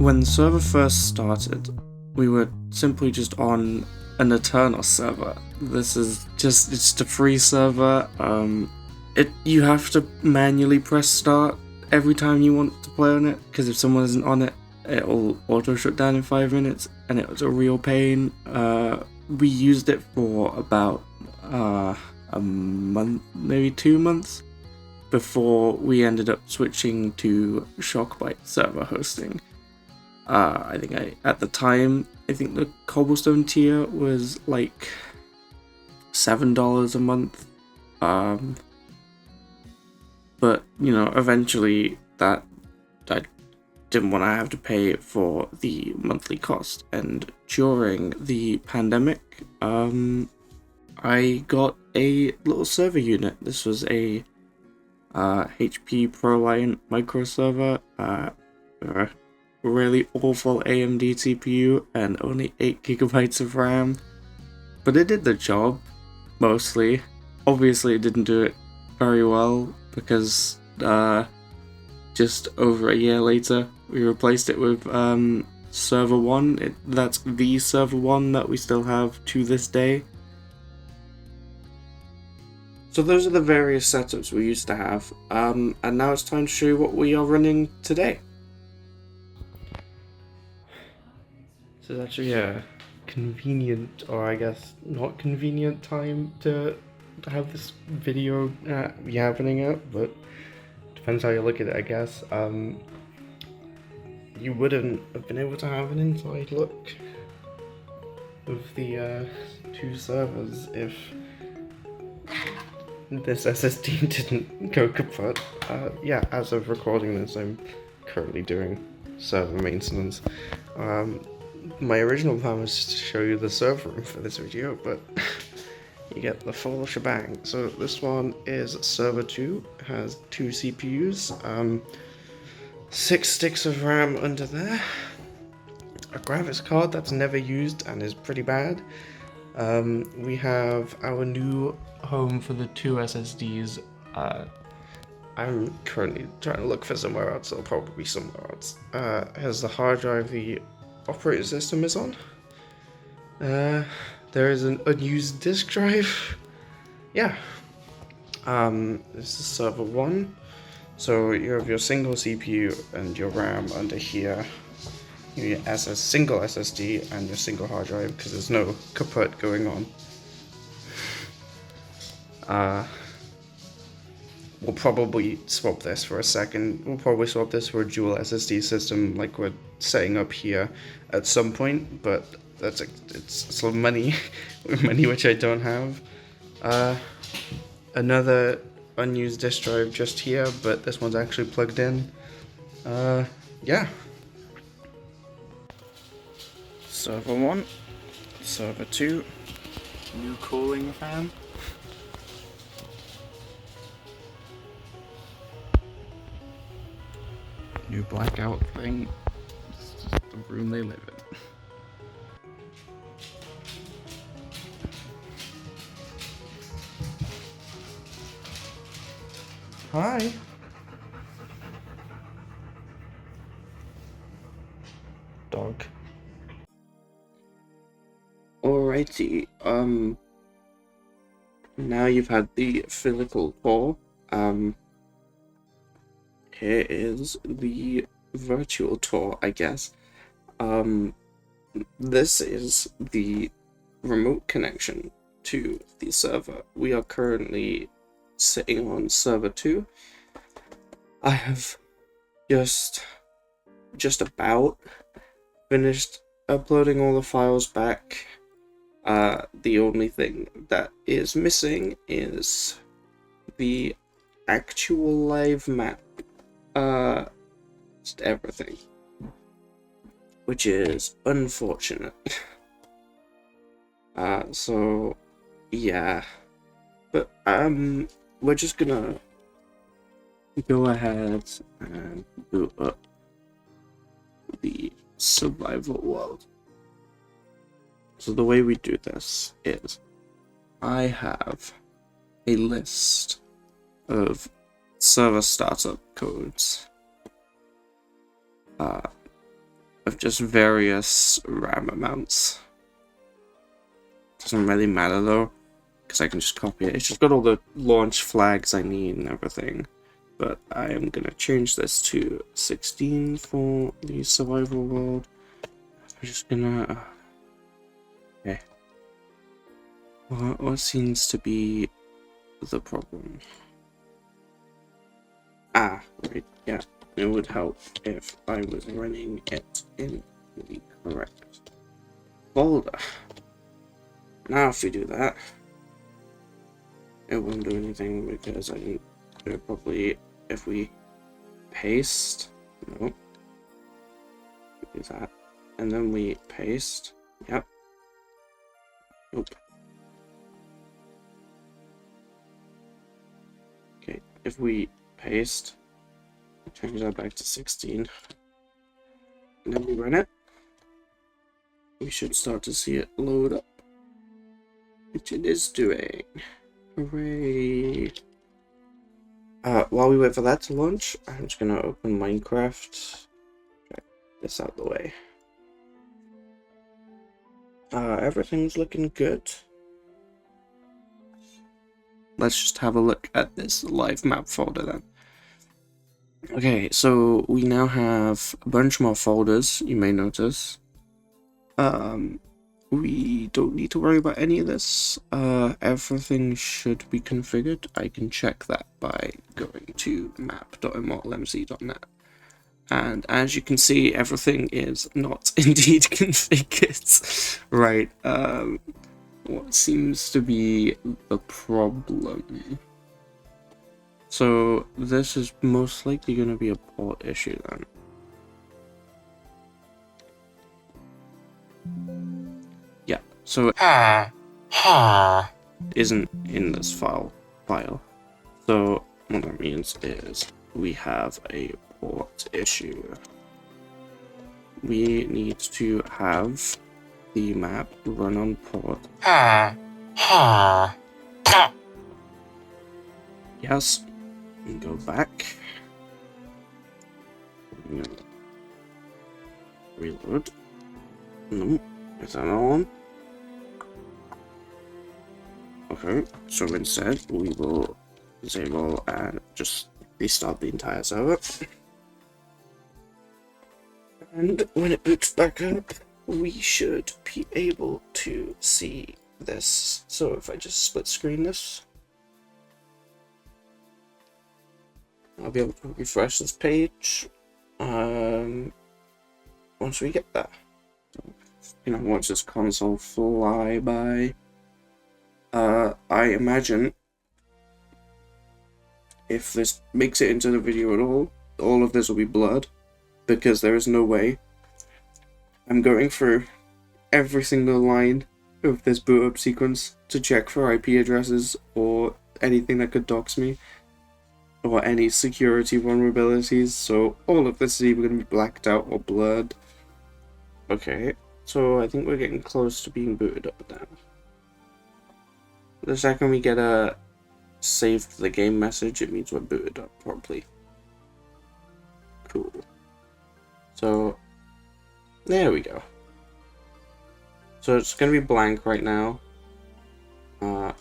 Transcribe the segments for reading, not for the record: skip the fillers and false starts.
when the server first started, we were simply just on an Eternal server. This is it's a free server. You have to manually press start every time you want to play on it, because if someone isn't on it, it'll auto shut down in 5 minutes, and it was a real pain. We used it for about a month, maybe 2 months, before we ended up switching to Shockbyte server hosting. At the time, I think the Cobblestone tier was like $7 a month. But eventually I didn't want to have to pay for the monthly cost, and during the pandemic, I got a little server unit. This was a HP ProLiant micro server, really awful AMD CPU, and only 8GB of RAM, but it did the job, mostly. Obviously it didn't do it very well, because just over a year later we replaced it with server 1. That's the server 1 that we still have to this day. So those are the various setups we used to have, and now it's time to show you what we are running today. This is actually a convenient, or I guess not convenient, time to have this video be happening at, but depends how you look at it, I guess. You wouldn't have been able to have an inside look of the two servers if this SSD didn't go kaput. Yeah, as of recording this, I'm currently doing server maintenance. My original plan was to show you the server room for this video, but you get the full shebang. So this one is server 2, has 2 CPUs, 6 sticks of RAM under there, a graphics card that's never used and is pretty bad. We have our new home for the 2 SSDs. I'm currently trying to look for somewhere else, it'll probably be somewhere else. Here's the hard drive the operating system is on. There is an unused disk drive. Yeah. This is server 1. So you have your single CPU and your RAM under here. Your single SSD and your single hard drive, because there's no kaput going on. We'll probably swap this for a second. We'll probably swap this for a dual SSD system like we're setting up here at some point, but it's some money, money which I don't have. Another unused disk drive just here, but this one's actually plugged in. Yeah. Server 1, server 2, new cooling fan. New blackout thing. This is the room they live in. Hi. Dog. Alrighty, now you've had the physical tour, here is the virtual tour, I guess. This is the remote connection to the server. We are currently sitting on server 2. I have just about finished uploading all the files back. The only thing that is missing is the actual live map. Just everything, which is unfortunate. So yeah, but we're just gonna go ahead and boot up the survival world. So the way we do this is I have a list of server startup codes. of just various RAM amounts. Doesn't really matter though, because I can just copy it. It's just got all the launch flags I need and everything. But I am gonna change this to 16 for the survival world. I'm just gonna... okay. What seems to be the problem? Ah, right, yeah. It would help if I was running it in the correct folder. Now if we do that, it won't do anything because I need to probably, if we paste, no, do that, and then we paste, yep, nope. Okay, if we paste, change that back to 16, and then we run it, we should start to see it load up, which it is doing. Hooray! While we wait for that to launch, I'm just gonna open Minecraft. Get this out of the way. Everything's looking good. Let's just have a look at this live map folder then. Okay, so we now have a bunch more folders, you may notice. We don't need to worry about any of this. Everything should be configured. I can check that by going to map.immortalmc.net. And as you can see, everything is not indeed configured. Right, what seems to be the problem? So this is most likely going to be a port issue then. Yeah, so isn't in this file. So what that means is we have a port issue. We need to have the map run on port. Yes. And go back. Reload. No. Is that on? Okay, so instead we will disable and just restart the entire server. And when it boots back up, we should be able to see this. So if I just split screen this, I'll be able to refresh this page once we get there. You know, watch this console fly by. I imagine if this makes it into the video at all of this will be blurred, because there is no way I'm going through every single line of this boot up sequence to check for IP addresses or anything that could dox me, or any security vulnerabilities, so all of this is either going to be blacked out or blurred. Okay, so I think we're getting close to being booted up now. The second we get a save the game message, it means we're booted up properly. Cool. So, there we go. So it's going to be blank right now.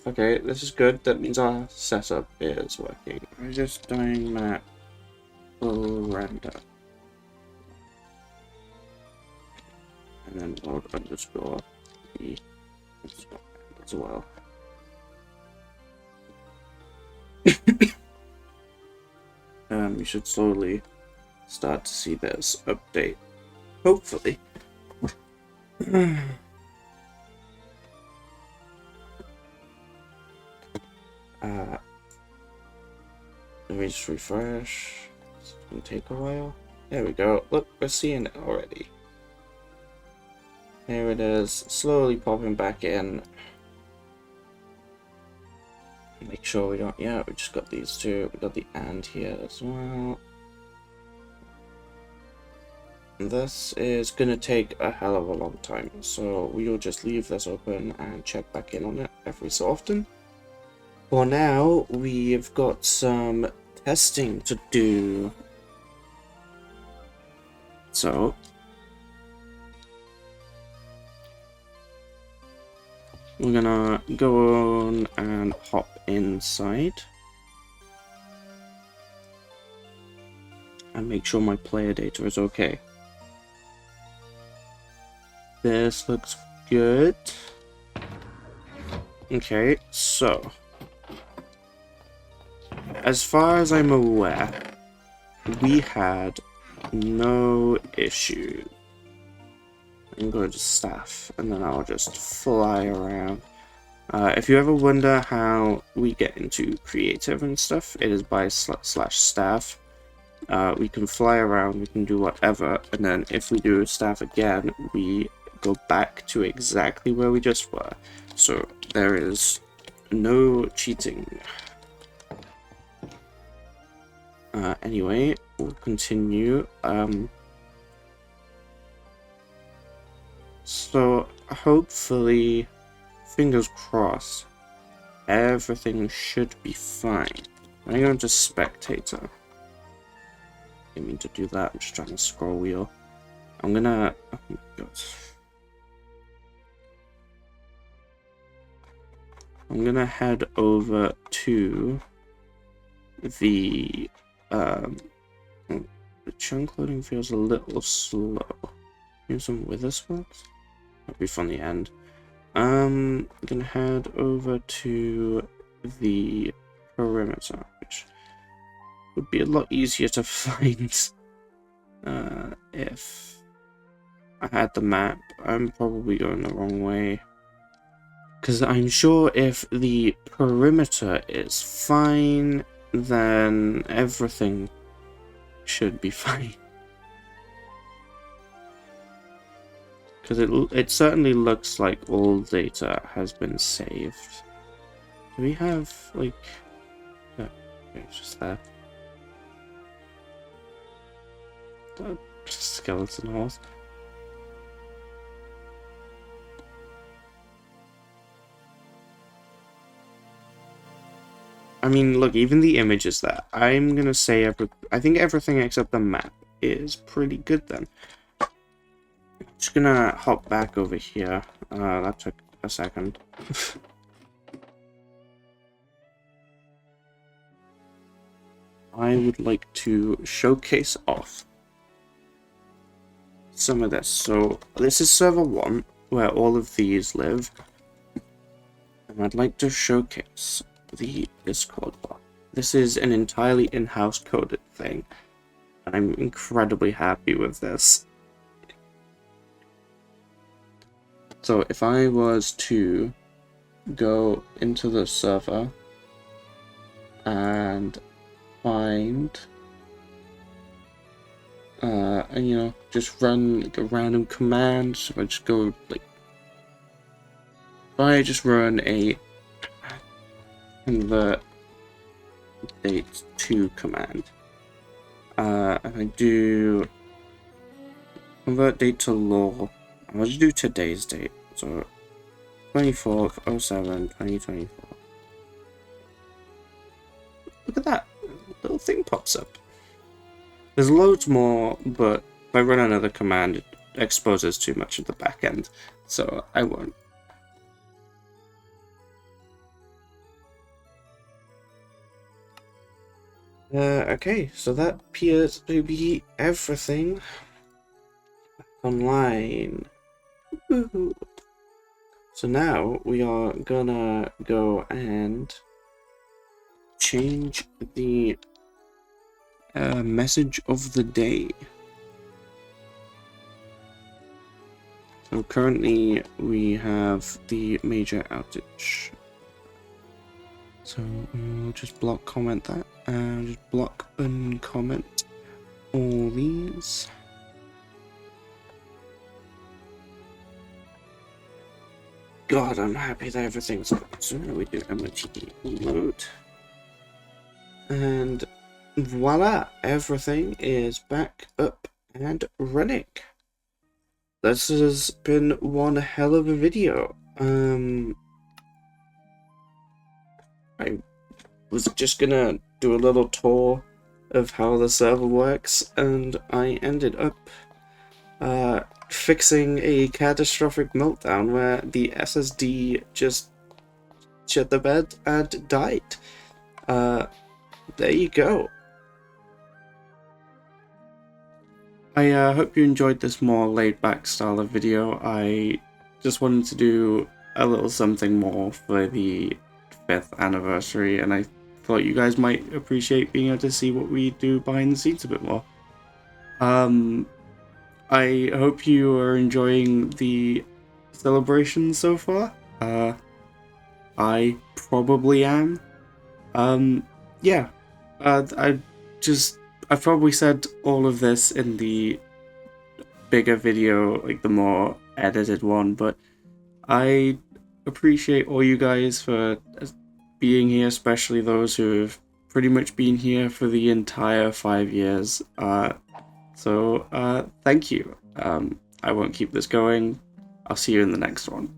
Okay, this is good. That means our setup is working. I'm just doing that full render. And then load underscore e as well. We should slowly start to see this update. Hopefully. Let me just refresh. It's gonna take a while. There we go. Look, we're seeing it already. There it is, slowly popping back in. Make sure we don't, yeah, we just got these two. We got the and here as well. This is gonna take a hell of a long time, so we'll just leave this open and check back in on it every so often. For now, we've got some testing to do. So, we're gonna go on and hop inside and make sure my player data is okay. This looks good. Okay, so as far as I'm aware, we had no issue. I can go to staff and then I'll just fly around. If you ever wonder how we get into creative and stuff, it is by slash staff. We can fly around, we can do whatever, and then if we do staff again, we go back to exactly where we just were. So there is no cheating. Anyway, we'll continue. So hopefully, fingers crossed, everything should be fine. I'm going to spectator. Didn't mean to do that. I'm just trying to scroll wheel. I'm gonna. Oh my god. I'm gonna head over to the chunk loading feels a little slow. Maybe some wither spots? That'll be fun in the end. I'm gonna head over to the perimeter, which would be a lot easier to find if I had the map. I'm probably going the wrong way, because I'm sure if the perimeter is fine, then everything should be fine. Because it certainly looks like all data has been saved. Do we have, like... Oh, it's just there. Skeleton horse. I mean, look, even the image is there. I'm gonna say I think everything except the map is pretty good then. Just gonna hop back over here. That took a second. I would like to showcase off some of this. So this is server 1, where all of these live. And I'd like to showcase the Discord bot. This is an entirely in-house coded thing. And I'm incredibly happy with this. So if I was to go into the server and find and you know, just run like a random command. So if I just go like, if I just run a convert date to command, and I do convert date to law, I'll just do today's date, so 24/07/2024. Look at that, little thing pops up. There's loads more, but if I run another command, it exposes too much of the back end, so I won't. Okay, so that appears to be everything online. Woohoo. So now we are gonna go and change the message of the day. So currently we have the major outage. So we'll just block comment that and just block and comment all these. God, I'm happy that everything's good. So now we do MOT load. And voila, everything is back up and running. This has been one hell of a video. I was just gonna do a little tour of how the server works, and I ended up fixing a catastrophic meltdown where the SSD just shit the bed and died. There you go. I hope you enjoyed this more laid-back style of video. I just wanted to do a little something more for the 5th anniversary, and I thought you guys might appreciate being able to see what we do behind the scenes a bit more. I hope you are enjoying the celebration so far. I probably am. Yeah. I've probably said all of this in the bigger video, like the more edited one, but I appreciate all you guys for being here, especially those who have pretty much been here for the entire 5 years. So thank you. I won't keep this going. I'll see you in the next one.